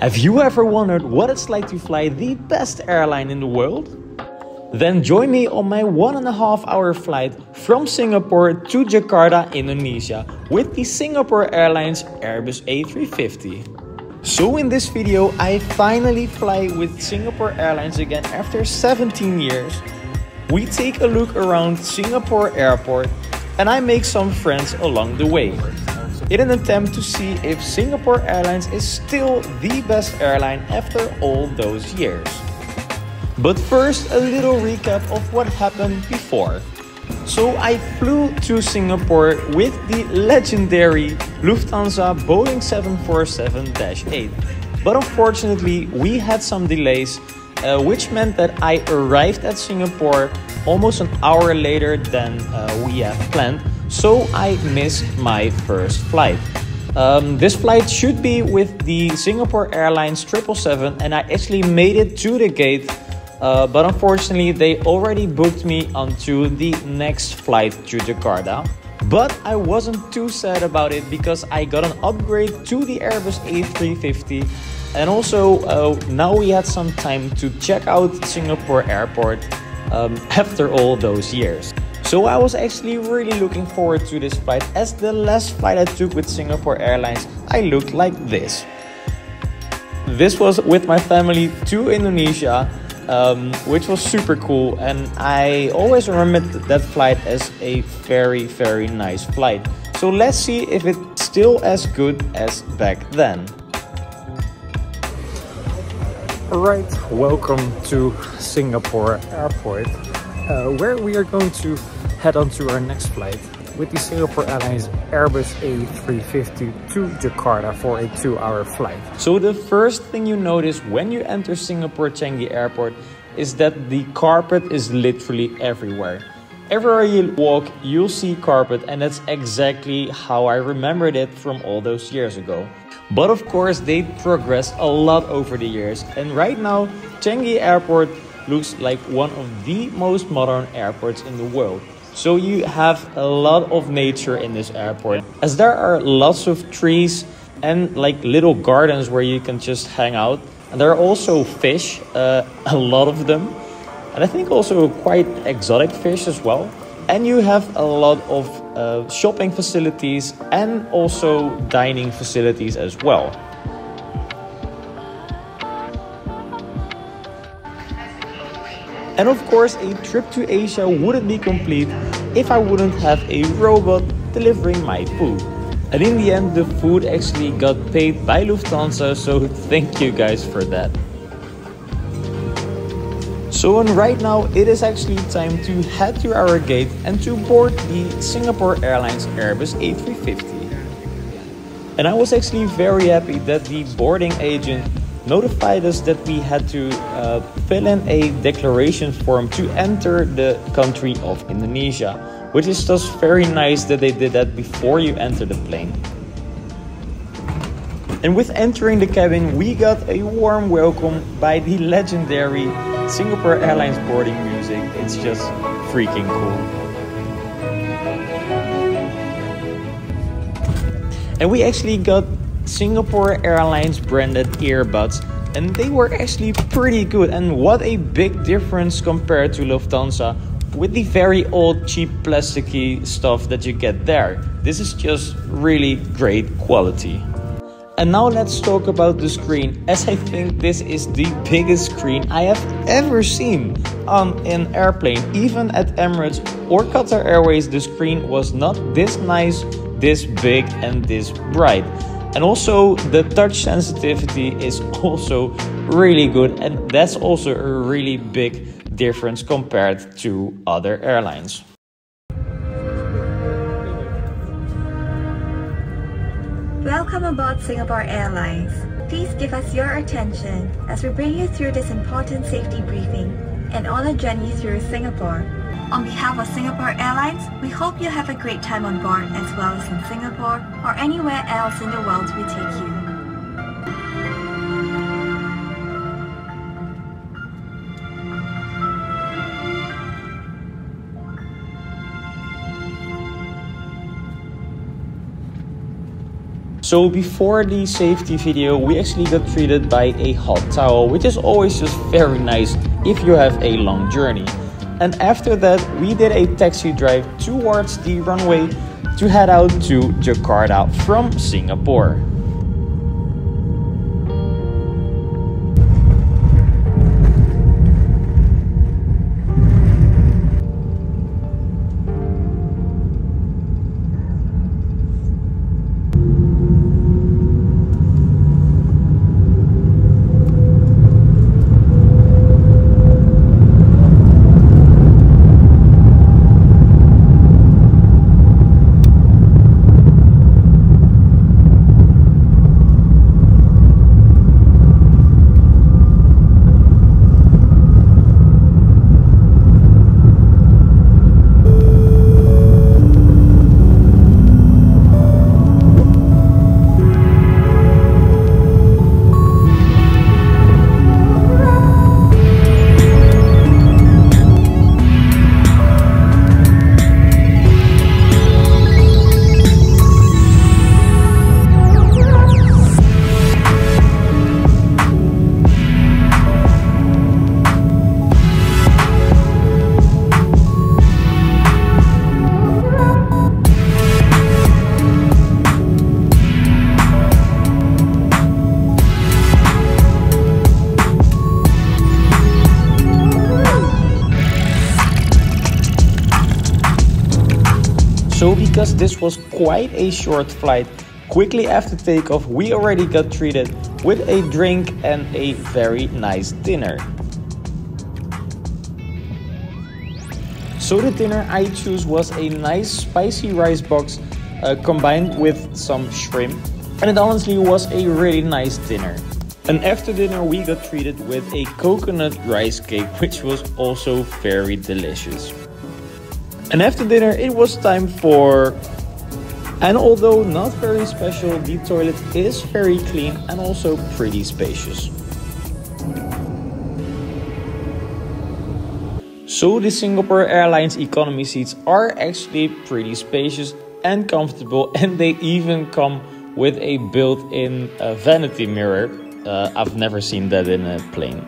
Have you ever wondered what it's like to fly the best airline in the world? Then join me on my 1.5-hour flight from Singapore to Jakarta, Indonesia with the Singapore Airlines Airbus A350. So in this video, I finally fly with Singapore Airlines again after 17 years. We take a look around Singapore Airport and I make some friends along the way, in an attempt to see if Singapore Airlines is still the best airline after all those years. But first, a little recap of what happened before. So I flew to Singapore with the legendary Lufthansa Boeing 747-8. But unfortunately, we had some delays, which meant that I arrived at Singapore almost an hour later than we had planned. So I missed my first flight. This flight should be with the Singapore Airlines 777 and I actually made it to the gate. But unfortunately, they already booked me onto the next flight to Jakarta. But I wasn't too sad about it because I got an upgrade to the Airbus A350. And also, now we had some time to check out Singapore Airport after all those years. So I was actually really looking forward to this flight, as the last flight I took with Singapore Airlines, I looked like this. This was with my family to Indonesia. Which was super cool, and I always remembered that flight as a very nice flight. So let's see if it's still as good as back then. Alright, welcome to Singapore Airport, where we are going to head on to our next flight with the Singapore Airlines Airbus A350 to Jakarta for a 2-hour flight. So the first thing you notice when you enter Singapore Changi Airport is that the carpet is literally everywhere. Everywhere you walk, you'll see carpet, and that's exactly how I remembered it from all those years ago. But of course, they progressed a lot over the years, and right now, Changi Airport looks like one of the most modern airports in the world. So you have a lot of nature in this airport, as there are lots of trees and like little gardens where you can just hang out. And there are also fish, a lot of them. And I think also quite exotic fish as well. And you have a lot of shopping facilities and also dining facilities as well. And of course, a trip to Asia wouldn't be complete if I wouldn't have a robot delivering my food. And in the end, the food actually got paid by Lufthansa, so thank you guys for that. So right now, it is actually time to head to our gate and to board the Singapore Airlines Airbus A350. And I was actually very happy that the boarding agent notified us that we had to fill in a declaration form to enter the country of Indonesia, which is just very nice that they did that before you enter the plane. And with entering the cabin, we got a warm welcome by the legendary Singapore Airlines boarding music. It's just freaking cool. And we actually got Singapore Airlines branded earbuds, and they were actually pretty good, and what a big difference compared to Lufthansa with the very old cheap plasticky stuff that you get there. This is just really great quality. And now let's talk about the screen, as I think this is the biggest screen I have ever seen on an airplane. Even at Emirates or Qatar Airways, the screen was not this nice, this big and this bright. And also the touch sensitivity is also really good, and that's also a really big difference compared to other airlines. Welcome aboard Singapore Airlines. Please give us your attention as we bring you through this important safety briefing and on a journey through Singapore. On behalf of Singapore Airlines, we hope you have a great time on board, as well as in Singapore or anywhere else in the world we take you. So before the safety video, we actually got treated by a hot towel, which is always just very nice if you have a long journey. And after that, we did a taxi drive towards the runway to head out to Jakarta from Singapore. So because this was quite a short flight, quickly after takeoff we already got treated with a drink and a very nice dinner. So the dinner I chose was a nice spicy rice box combined with some shrimp, and it honestly was a really nice dinner. And after dinner we got treated with a coconut rice cake, which was also very delicious. And after dinner it was time for, and although not very special, the toilet is very clean and also pretty spacious. So the Singapore Airlines Economy seats are actually pretty spacious and comfortable, and they even come with a built-in vanity mirror. I've never seen that in a plane.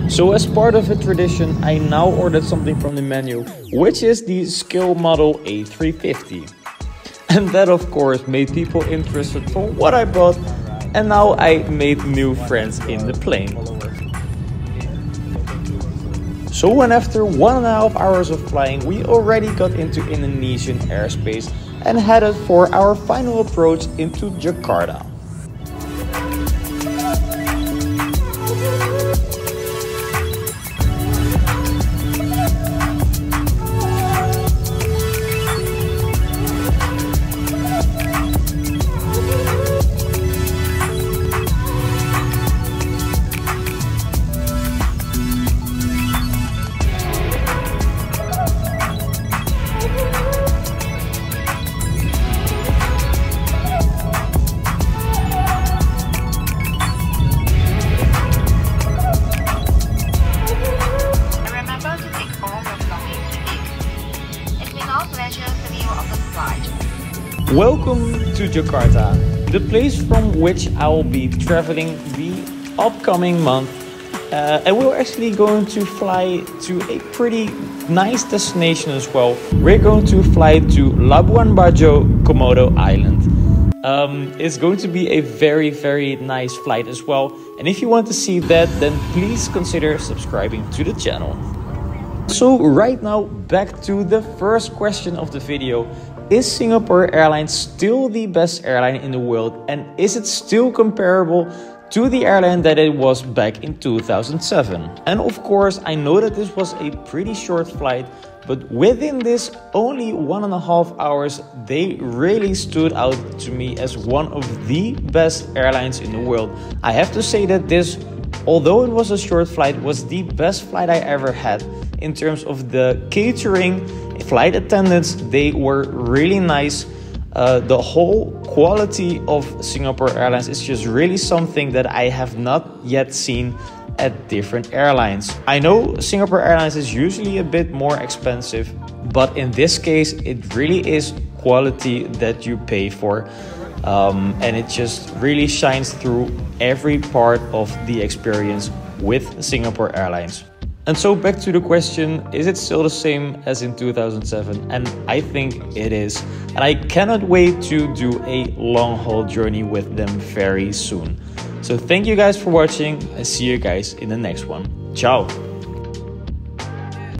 So as part of a tradition, I now ordered something from the menu, which is the scale model A350. And that of course made people interested for what I bought, and now I made new friends in the plane. So when after 1.5 hours of flying, we already got into Indonesian airspace and headed for our final approach into Jakarta. Welcome to Jakarta, the place from which I will be traveling the upcoming month, and we're actually going to fly to a pretty nice destination as well. We're going to fly to Labuan Bajo, Komodo Island. It's going to be a very nice flight as well, and if you want to see that, then please consider subscribing to the channel. So right now, back to the first question of the video. Is Singapore Airlines still the best airline in the world, and is it still comparable to the airline that it was back in 2007? And of course, I know that this was a pretty short flight, but within this only 1.5 hours, they really stood out to me as one of the best airlines in the world. I have to say that this, although it was a short flight, was the best flight I ever had in terms of the catering. Flight attendants, they were really nice. The whole quality of Singapore Airlines is just really something that I have not yet seen at different airlines. I know Singapore Airlines is usually a bit more expensive, but in this case it really is quality that you pay for. And it just really shines through every part of the experience with Singapore Airlines. And so back to the question, is it still the same as in 2007? And I think it is. And I cannot wait to do a long haul journey with them very soon. So thank you guys for watching. I see you guys in the next one. Ciao.